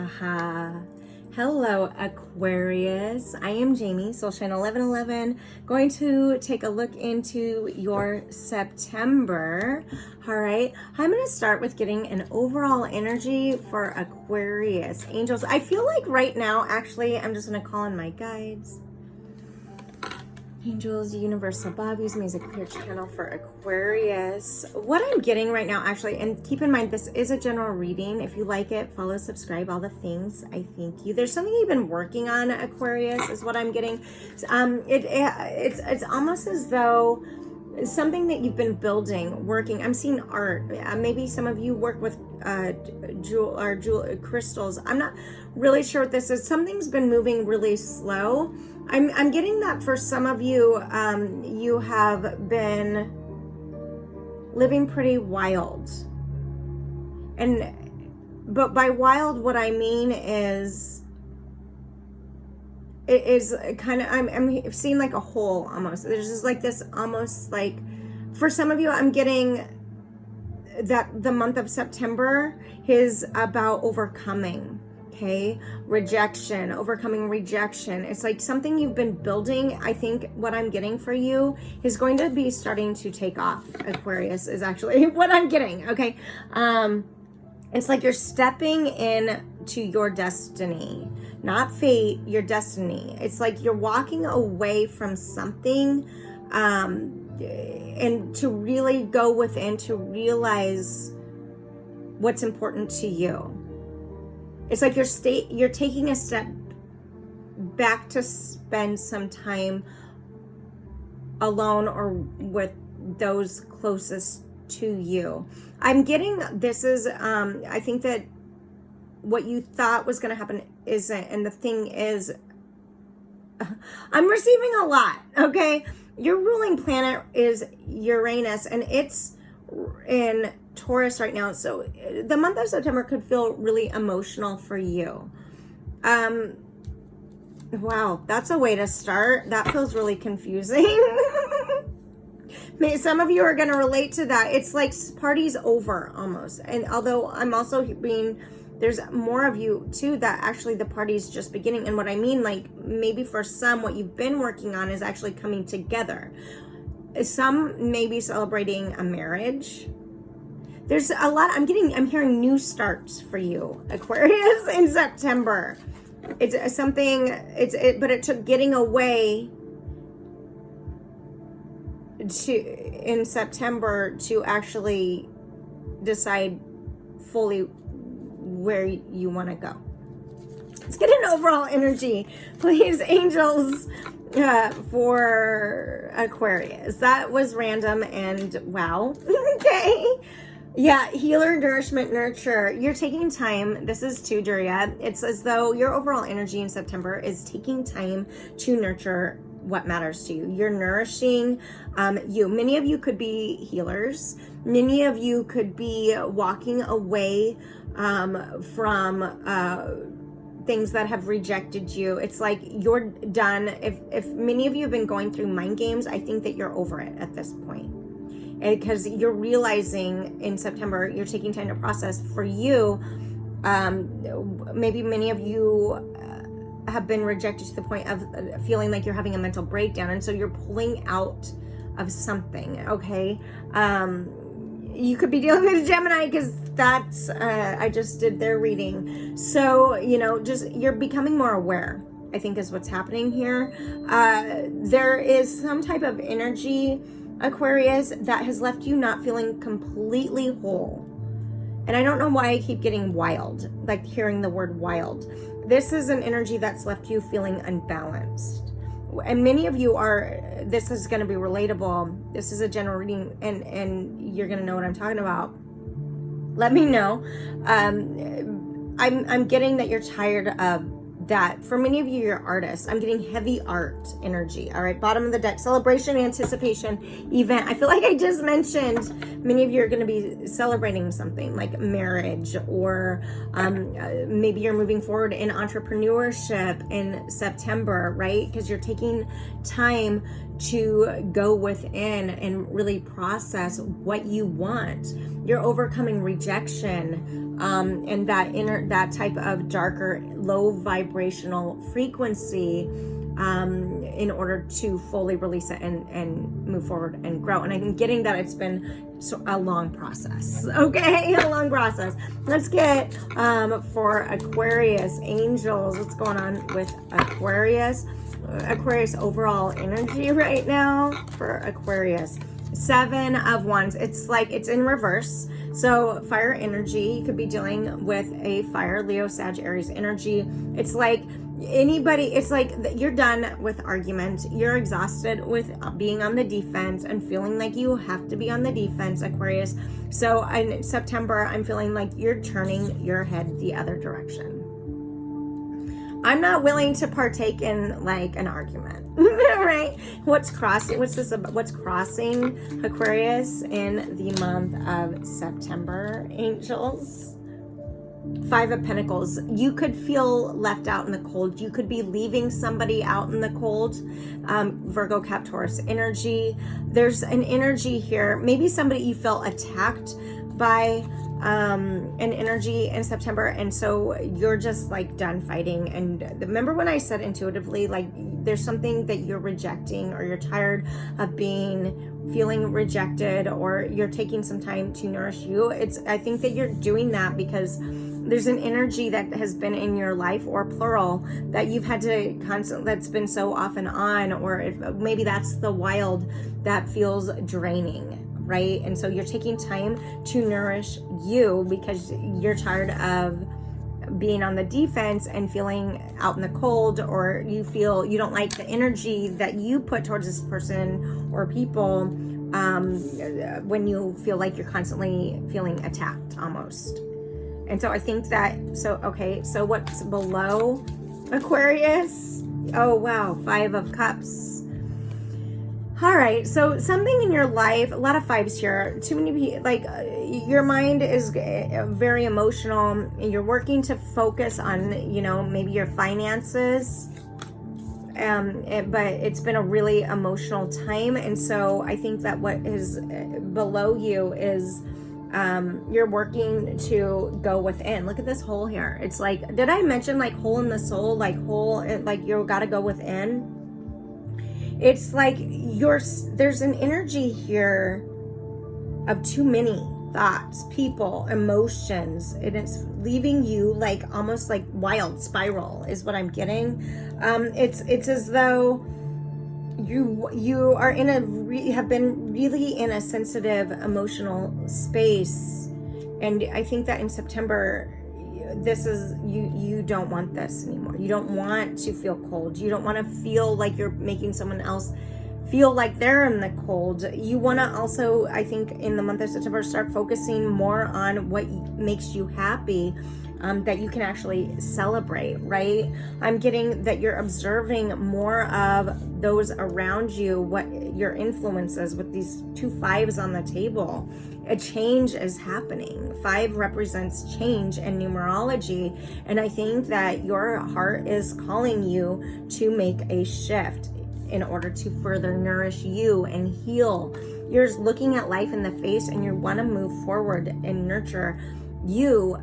Haha. Hello, Aquarius. I am Jamie, Soul Shine 1111, going to take a look into your September. All right. I'm going to start with getting an overall energy for Aquarius. Angels, I feel like right now, actually, I'm just going to call in my guides. Angels, universe above, use me as a clear channel for Aquarius. What I'm getting right now, actually, and keep in mind, this is a general reading. If you like it, follow, subscribe, all the things. I thank you. There's something you've been working on, Aquarius, is what I'm getting. It's almost as though something that you've been building, working. I'm seeing art. Maybe some of you work with jewel crystals. I'm not really sure what this is. Something's been moving really slow. I'm getting that for some of you, you have been living pretty wild. But by wild, what I mean is, it is kind of, I'm seeing like a hole almost. There's just like this almost like, for some of you, I'm getting that the month of September is about overcoming. Okay, rejection, overcoming rejection. It's like something you've been building. I think what I'm getting for you is going to be starting to take off. Aquarius is actually what I'm getting. Okay, it's like you're stepping in to your destiny, not fate, your destiny. It's like you're walking away from something, and to really go within to realize what's important to you. It's like you're taking a step back to spend some time alone or with those closest to you. I'm getting, this is, I think that what you thought was going to happen isn't, and the thing is, I'm receiving a lot, okay? Your ruling planet is Uranus, and it's in Taurus right now, so the month of September could feel really emotional for you. Wow, that's a way to start. That feels really confusing. Some of you are going to relate to that. It's like party's over almost. And although I'm also being, there's more of you too that actually the party's just beginning. And what I mean, like maybe for some, what you've been working on is actually coming together. Some may be celebrating a marriage. There's a lot, I'm hearing new starts for you, Aquarius, in September. It's something, but it took getting away in September to actually decide fully where you want to go. Let's get an overall energy, please, angels, for Aquarius. That was random and wow. Okay. Yeah, healer, nourishment, nurture. You're taking time. This is too, Duria. It's as though your overall energy in September is taking time to nurture what matters to you. You're nourishing you. Many of you could be healers. Many of you could be walking away from things that have rejected you. It's like you're done. If many of you have been going through mind games, I think that you're over it at this point. Because you're realizing in September, you're taking time to process. For you, maybe many of you have been rejected to the point of feeling like you're having a mental breakdown, and so you're pulling out of something, okay? You could be dealing with a Gemini, because that's, I just did their reading. So, just, you're becoming more aware, I think is what's happening here. There is some type of energy, Aquarius, that has left you not feeling completely whole. And I don't know why I keep getting wild, like hearing the word wild. This is an energy that's left you feeling unbalanced. And many of you are, this is going to be relatable. This is a general reading, and you're going to know what I'm talking about. Let me know. I'm getting that you're tired of that. For many of you, you're artists. I'm getting heavy art energy. All right, bottom of the deck, celebration, anticipation, event. I feel like I just mentioned many of you are going to be celebrating something like marriage, or maybe you're moving forward in entrepreneurship in September, right? Because you're taking time to go within and really process what you want. You're overcoming rejection, and that type of darker, low vibrational frequency, in order to fully release it and move forward and grow. And I'm getting that it's been a long process. Okay, a long process. Let's get for Aquarius angels. What's going on with Aquarius? Aquarius overall energy right now for Aquarius. 7 of Wands. It's like it's in reverse. So fire energy, you could be dealing with a fire, Leo, Sag, Aries energy. It's like it's like you're done with argument. You're exhausted with being on the defense and feeling like you have to be on the defense, Aquarius. So in September, I'm feeling like you're turning your head the other direction. I'm not willing to partake in like an argument, right? What's crossing Aquarius in the month of September, angels? 5 of Pentacles. You could feel left out in the cold. You could be leaving somebody out in the cold. Virgo, Cap, Taurus energy. There's an energy here. Maybe somebody you felt attacked by an energy in September, and so you're just like done fighting. And remember when I said intuitively, like there's something that you're rejecting, or you're tired of feeling rejected, or you're taking some time to nourish you. I think that you're doing that because there's an energy that has been in your life, or plural, that you've had to that's been so off and on, or maybe that's the wild that feels draining, right? And so you're taking time to nourish you because you're tired of being on the defense and feeling out in the cold, or you feel you don't like the energy that you put towards this person or people, when you feel like you're constantly feeling attacked almost. And so I think that, so what's below Aquarius? Oh, wow. 5 of Cups. All right. So something in your life, a lot of 5s here. Too many people, like your mind is very emotional. You're working to focus on, maybe your finances. But it's been a really emotional time. And so I think that what is below you is, you're working to go within. Look at this hole here. It's like, did I mention like hole in the soul, like hole, like you gotta go within? It's like there's an energy here of too many thoughts, people, emotions, and it's leaving you like almost like wild spiral is what I'm getting. It's as though you are have been really in a sensitive emotional space, and I think that in September this is you don't want this anymore. You don't want to feel cold. You don't want to feel like you're making someone else feel like they're in the cold. You want to also, I think, in the month of September, start focusing more on what makes you happy, that you can actually celebrate, right? I'm getting that you're observing more of those around you, what your influences with these 2 5s on the table. A change is happening. 5 represents change in numerology, and I think that your heart is calling you to make a shift in order to further nourish you and heal. You're looking at life in the face, and you want to move forward and nurture you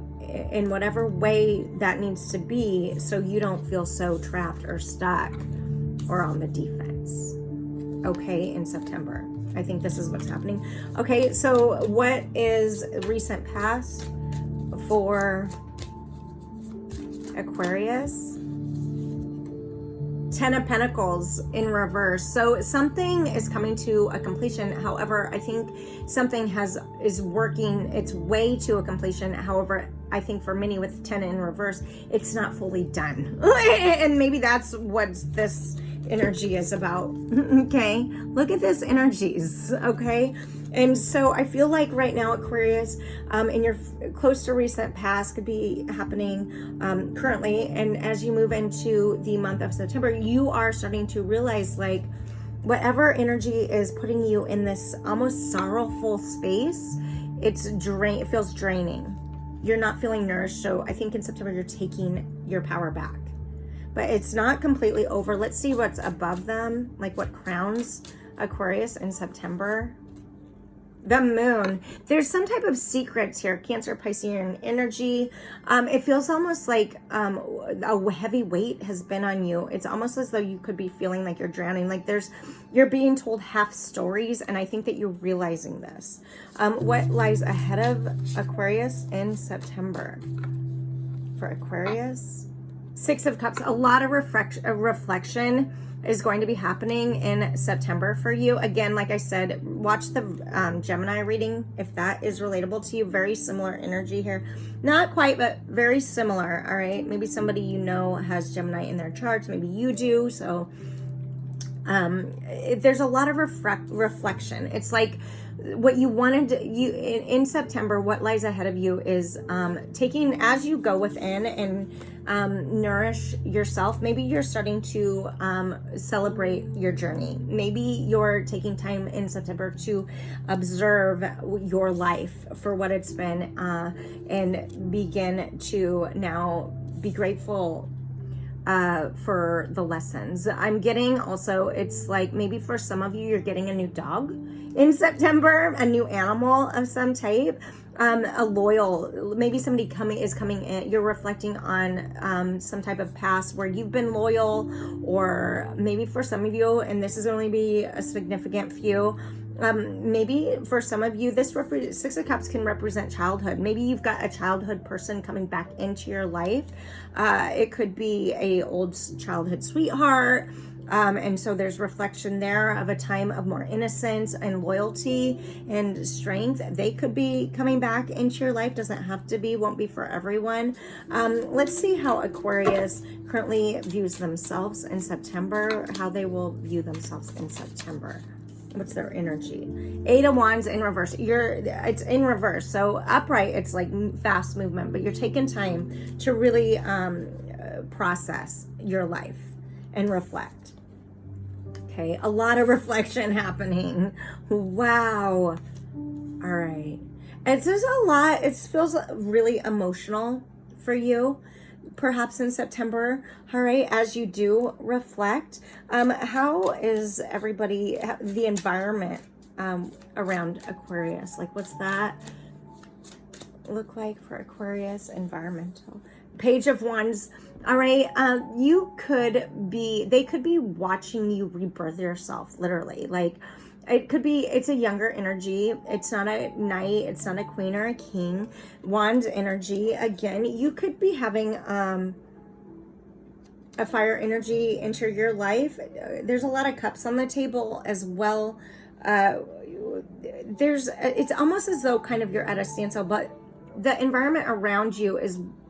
in whatever way that needs to be, so you don't feel so trapped or stuck or on the defense. Okay, in September. I think this is what's happening. Okay, so what is recent past for Aquarius? 10 of Pentacles in reverse. So something is coming to a completion. However, I think something is working its way to a completion. However, I think for many with 10 in reverse, it's not fully done. And maybe that's what this energy is about. Okay, look at this energies. Okay, and so I feel like right now, Aquarius, in your close to recent past could be happening currently, and as you move into the month of September, you are starting to realize like whatever energy is putting you in this almost sorrowful space, it feels draining. You're not feeling nourished. So I think in September you're taking your power back but it's not completely over. Let's see what's above them, like what crowns Aquarius in September. The moon. There's some type of secrets here. Cancer, Piscean energy. It feels almost like a heavy weight has been on you. It's almost as though you could be feeling like you're drowning. Like you're being told half stories, and I think that you're realizing this. What lies ahead of Aquarius in September? For Aquarius, Six of Cups. A lot of reflection is going to be happening in September for you. Again, like I said, watch the Gemini reading if that is relatable to you. Very similar energy here. Not quite, but very similar, all right? Maybe somebody you know has Gemini in their charts. Maybe you do. So there's a lot of reflection. It's like what you wanted to, in September, what lies ahead of you is taking, as you go within and nourish yourself. Maybe you're starting to celebrate your journey. Maybe you're taking time in September to observe your life for what it's been and begin to now be grateful for the lessons. I'm getting also, it's like maybe for some of you, you're getting a new dog in September, a new animal of some type, a loyal, maybe somebody is coming in, you're reflecting on some type of past where you've been loyal, or maybe for some of you, and this is only be a significant few, maybe for some of you, this Six of Cups can represent childhood. Maybe you've got a childhood person coming back into your life. It could be a old childhood sweetheart. And so there's reflection there of a time of more innocence and loyalty and strength. They could be coming back into your life. Doesn't have to be, won't be for everyone. Let's see how Aquarius currently views themselves in September, how they will view themselves in September. What's their energy? Eight of Wands in reverse. It's in reverse. So upright, it's like fast movement, but you're taking time to really process your life and reflect. Okay, a lot of reflection happening. Wow. All right. And there's a lot, it feels really emotional for you, perhaps in September. All right, as you do reflect, how is everybody, the environment around Aquarius? Like, what's that look like for Aquarius? Environmental. Page of Wands. All right, they could be watching you rebirth yourself, literally. Like, it's a younger energy. It's not a knight. It's not a queen or a king. Wand energy. Again, you could be having a fire energy enter your life. There's a lot of cups on the table as well. It's almost as though kind of you're at a standstill, but the environment around you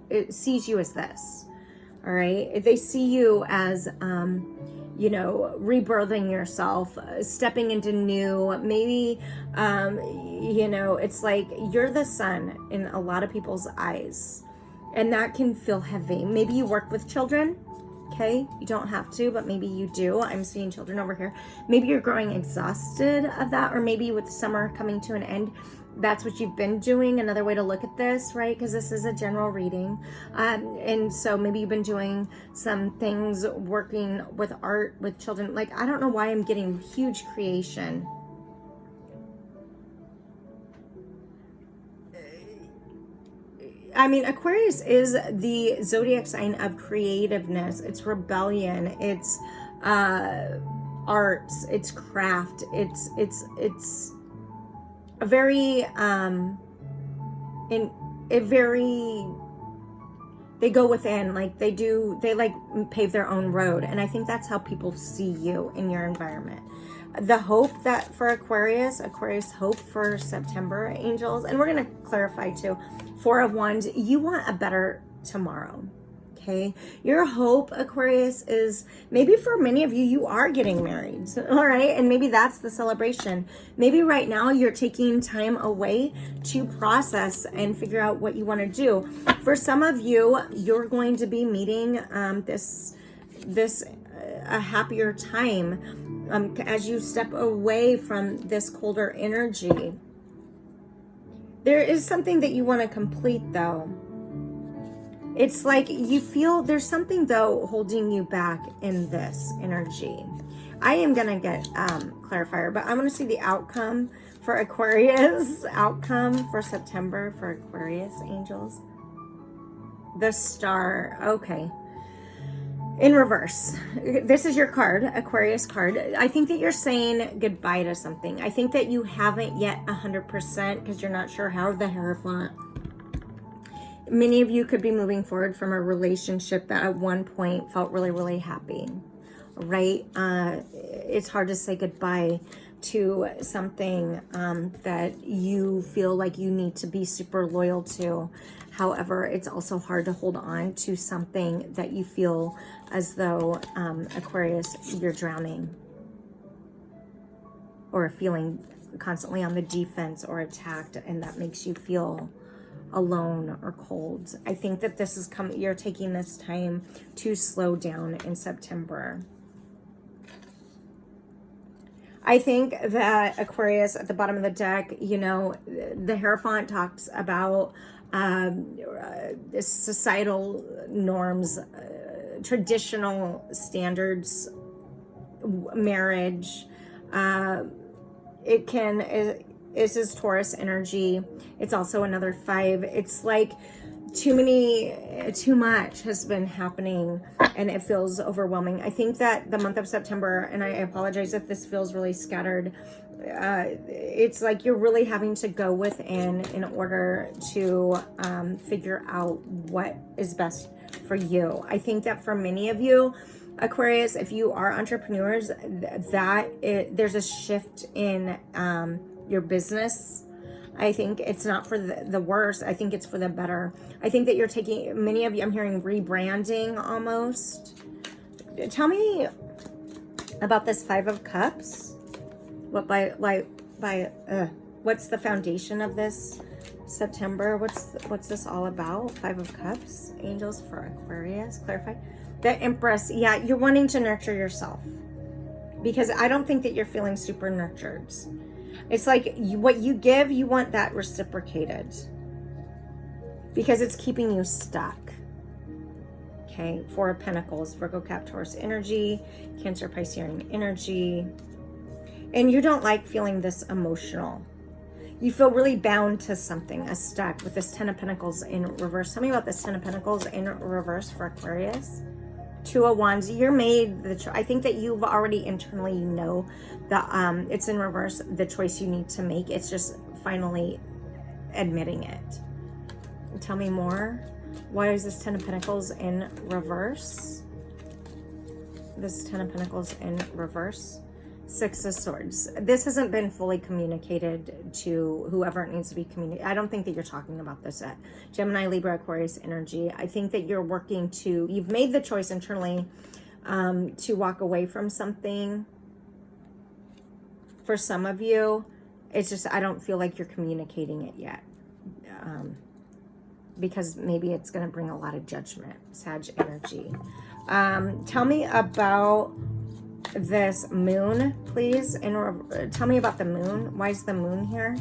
it sees you as this. All right. They see you as, rebirthing yourself, stepping into new, maybe, it's like you're the sun in a lot of people's eyes, and that can feel heavy. Maybe you work with children. Okay. You don't have to, but maybe you do. I'm seeing children over here. Maybe you're growing exhausted of that, or maybe with summer coming to an end, that's what you've been doing. Another way to look at this, right? Because this is a general reading. And so maybe you've been doing some things, working with art, with children. Like, I don't know why I'm getting huge creation. I mean, Aquarius is the zodiac sign of creativeness. It's rebellion. It's arts. It's craft. It's a very they go within, like they like pave their own road, and I think that's how people see you in your environment. The hope that for Aquarius hope for September, angels, and we're going to clarify too, Four of Wands, you want a better tomorrow. Okay, your hope, Aquarius, is maybe for many of you, you are getting married, all right? And maybe that's the celebration. Maybe right now you're taking time away to process and figure out what you want to do. For some of you, you're going to be meeting a happier time as you step away from this colder energy. There is something that you want to complete, though. It's like you feel there's something though holding you back in this energy. I am gonna get clarifier, but I'm gonna see the outcome for Aquarius. Outcome for September for Aquarius angels. The Star. Okay. In reverse. This is your card, Aquarius card. I think that you're saying goodbye to something. I think that you haven't yet 100% because you're not sure how the Hierophant. Many of you could be moving forward from a relationship that at one point felt really, really happy, right? It's hard to say goodbye to something that you feel like you need to be super loyal to. However, it's also hard to hold on to something that you feel as though, Aquarius, you're drowning or feeling constantly on the defense or attacked, and that makes you feel alone or cold. I think that this is you're taking this time to slow down in September. I think that Aquarius at the bottom of the deck, you know, the Hierophant talks about societal norms, traditional standards, marriage. This is Taurus energy. It's also another 5. It's like too much has been happening and it feels overwhelming. I think that the month of September, and I apologize if this feels really scattered, it's like you're really having to go within in order to figure out what is best for you. I think that for many of you, Aquarius, if you are entrepreneurs, there's a shift in your business. I think it's not for the worse. I think it's for the better. I think that you're taking, many of you, I'm hearing rebranding almost. Tell me about this 5 of Cups. What's the foundation of this September? What's this all about? 5 of Cups, angels for Aquarius. Clarify. The Empress. Yeah, you're wanting to nurture yourself because I don't think that you're feeling super nurtured. It's like what you give, you want that reciprocated because it's keeping you stuck. Okay, 4 of Pentacles, Virgo, Cap, Taurus energy, Cancer, Piscean energy. And you don't like feeling this emotional. You feel really bound to something, stuck with this 10 of Pentacles in reverse. Tell me about this 10 of Pentacles in reverse for Aquarius. 2 of Wands. You're made the choice. I think that you've already internally, you know, that it's in reverse, the choice you need to make. It's just finally admitting it. Tell me more. Why is this 10 of Pentacles in reverse? This 10 of Pentacles in reverse. 6 of Swords. This hasn't been fully communicated to whoever it needs to be communicated. I don't think that you're talking about this at Gemini, Libra, Aquarius energy. I think that you're working to, you've made the choice internally to walk away from something. For some of you, it's just, I don't feel like you're communicating it yet. Because maybe it's going to bring a lot of judgment. Sag energy. Tell me about this moon, please. And tell me about the moon. Why is the moon here?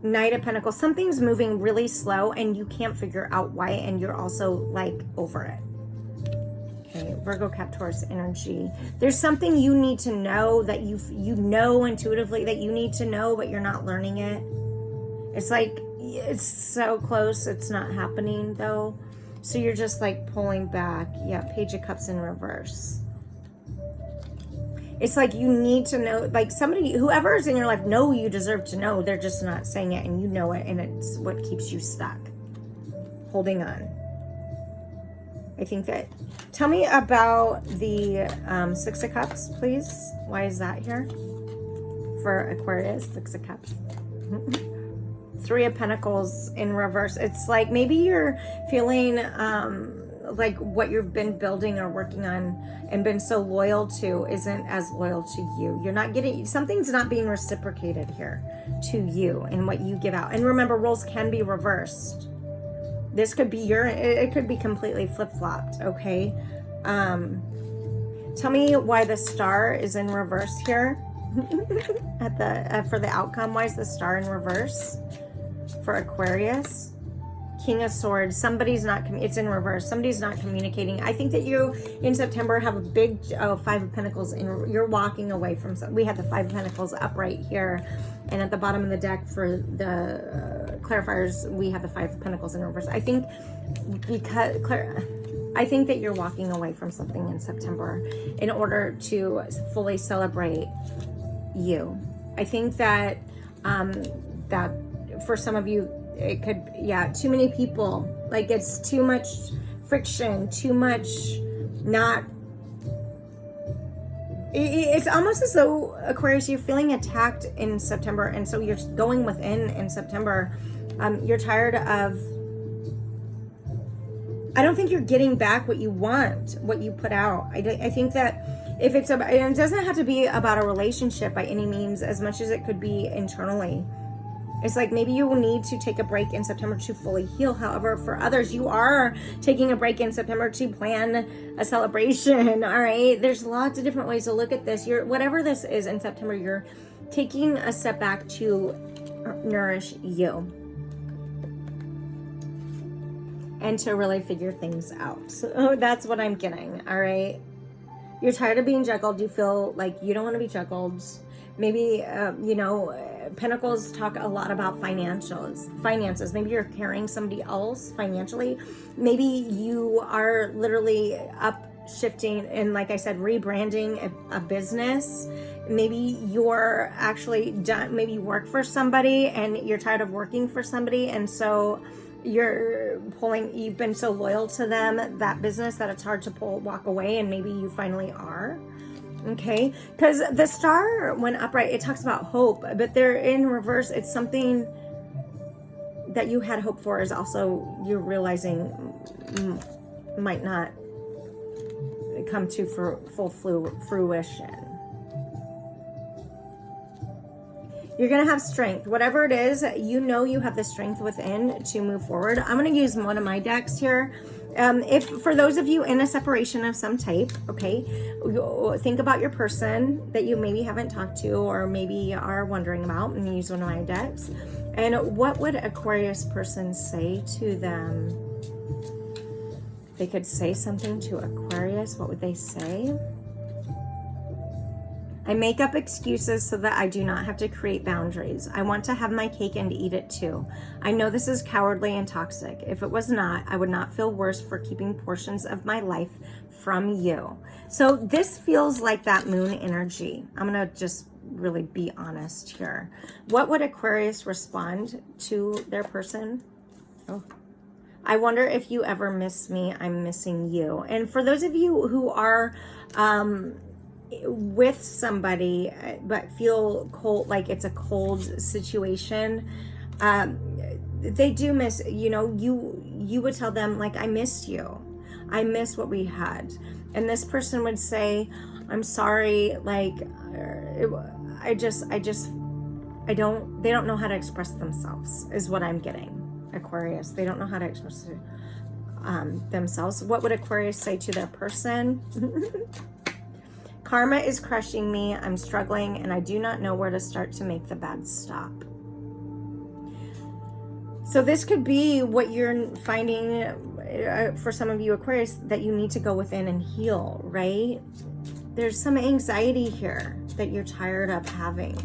Knight of Pentacles. Something's moving really slow and you can't figure out why, and you're also like over it. Okay, Virgo, Cap, Taurus energy. There's something you need to know that you know intuitively that you need to know, but you're not learning it. It's like it's so close, it's not happening though. So you're just like pulling back. Yeah, Page of Cups in reverse. It's like you need to know, like somebody, whoever is in your life, know you deserve to know. They're just not saying it and you know it, and it's what keeps you stuck. Holding on. I think that, tell me about the 6 of Cups, please. Why is that here? For Aquarius, 6 of Cups. 3 of Pentacles in reverse. It's like maybe you're feeling like what you've been building or working on and been so loyal to isn't as loyal to you. You're not getting, something's not being reciprocated here to you and what you give out. And remember, roles can be reversed. This could be it could be completely flip-flopped, okay? Tell me why the Star is in reverse here at the for the outcome. Why is the Star in reverse for Aquarius? King of Swords. Somebody's not, it's in reverse. Somebody's not communicating. I think that you in September have a big, Five of Pentacles, and you're walking away from, we have the Five of Pentacles up right here. And at the bottom of the deck for the clarifiers, we have the Five of Pentacles in reverse. I think I think that you're walking away from something in September in order to fully celebrate you. I think that that for some of you, it could, yeah, too many people, like it's too much friction, too much not, it's almost as though, Aquarius, you're feeling attacked in September, and so you're going within in September. You're tired of, I don't think you're getting back what you want, what you put out. I think that if it's about, and it doesn't have to be about a relationship by any means, as much as it could be internally. It's like maybe you will need to take a break in September to fully heal. However, for others, you are taking a break in September to plan a celebration. All right. There's lots of different ways to look at this. Whatever this is in September, you're taking a step back to nourish you and to really figure things out. So that's what I'm getting. All right. You're tired of being juggled. You feel like you don't want to be juggled. Maybe, Pentacles talk a lot about finances. Maybe you're carrying somebody else financially. Maybe you are literally upshifting and, like I said, rebranding a business. Maybe you're actually done. Maybe you work for somebody and you're tired of working for somebody. And so you've been so loyal to them, that business, that it's hard to walk away. And maybe you finally are. Okay, because the star went upright, it talks about hope, but they're in reverse. It's something that you had hope for is also you're realizing might not come to full fruition. You're going to have strength. Whatever it is, you know you have the strength within to move forward. I'm going to use one of my decks here. If for those of you in a separation of some type, okay, think about your person that you maybe haven't talked to or maybe are wondering about, and use one of my decks. And what would Aquarius person say to them? They could say something to Aquarius. What would they say? I make up excuses so that I do not have to create boundaries. I want to have my cake and eat it too. I know this is cowardly and toxic. If it was not, I would not feel worse for keeping portions of my life from you. So this feels like that moon energy. I'm going to just really be honest here. What would Aquarius respond to their person? Oh, I wonder if you ever miss me. I'm missing you. And for those of you who are, with somebody but feel cold, like it's a cold situation, they do miss, you would tell them, like, I missed you, I miss what we had. And this person would say, I'm sorry, like, they don't know how to express themselves is what I'm getting, Aquarius. They don't know how to express themselves. What would Aquarius say to their person? Karma is crushing me. I'm struggling and I do not know where to start to make the bad stop. So this could be what you're finding for some of you, Aquarius, that you need to go within and heal, right? There's some anxiety here that you're tired of having.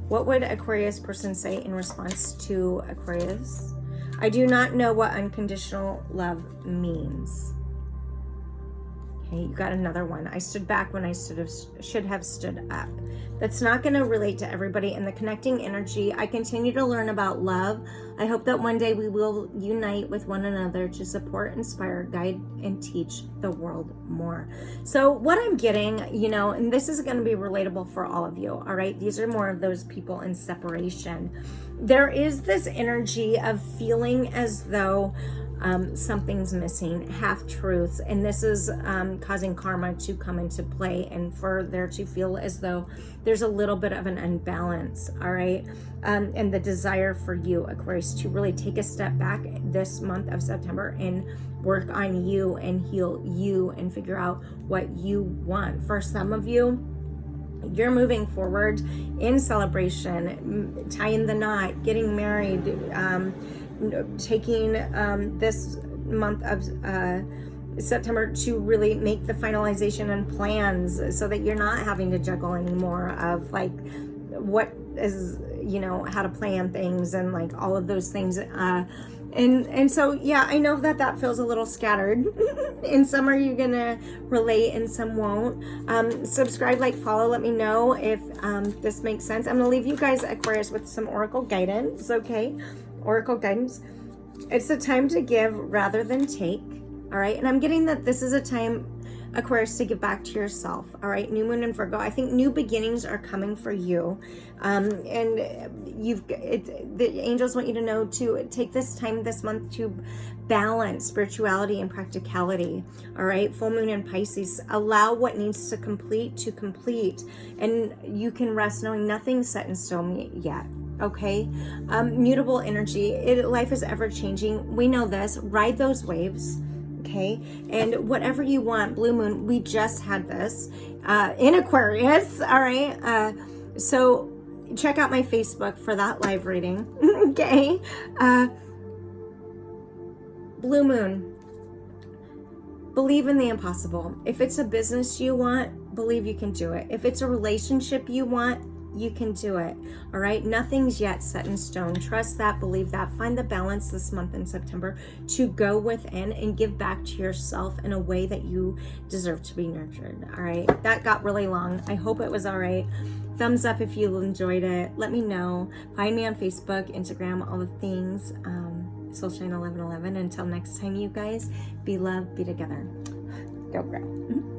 What would Aquarius person say in response to Aquarius? I do not know what unconditional love means. Okay, you got another one. I stood back when I should have stood up. That's not going to relate to everybody. In the connecting energy, I continue to learn about love. I hope that one day we will unite with one another to support, inspire, guide, and teach the world more. So what I'm getting, and this is going to be relatable for all of you, all right? These are more of those people in separation. There is this energy of feeling as though something's missing, half-truths, and this is causing karma to come into play and for there to feel as though there's a little bit of an unbalance, all right? And the desire for you, Aquarius, to really take a step back this month of September and work on you and heal you and figure out what you want. For some of you, you're moving forward in celebration, tying the knot, getting married, taking this month of September to really make the finalization and plans so that you're not having to juggle anymore of like what is, you know, how to plan things and like all of those things. And so, yeah, I know that that feels a little scattered. And some are you gonna relate and some won't. Subscribe, like, follow, let me know if this makes sense. I'm gonna leave you guys, Aquarius, with some oracle guidance, okay? Oracle guidance. It's a time to give rather than take, all right? And I'm getting that this is a time, Aquarius, to give back to yourself, all right? New moon and Virgo. I think new beginnings are coming for you. And the angels want you to know to take this time this month to balance spirituality and practicality, all right? Full moon in Pisces. Allow what needs to complete. And you can rest knowing nothing's set in stone yet. Okay, mutable energy. Life is ever changing. We know this. Ride those waves. Okay, and whatever you want. Blue moon. We just had this in Aquarius. All right. So check out my Facebook for that live reading. Okay. Blue moon. Believe in the impossible. If it's a business you want, believe you can do it. If it's a relationship you want, you can do it. All right. Nothing's yet set in stone. Trust that, believe that. Find the balance this month in September to go within and give back to yourself in a way that you deserve to be nurtured. All right. That got really long. I hope it was all right. Thumbs up if you enjoyed it. Let me know. Find me on Facebook, Instagram, all the things. Soulshine1111. Until next time, you guys, be loved, be together. Go grow.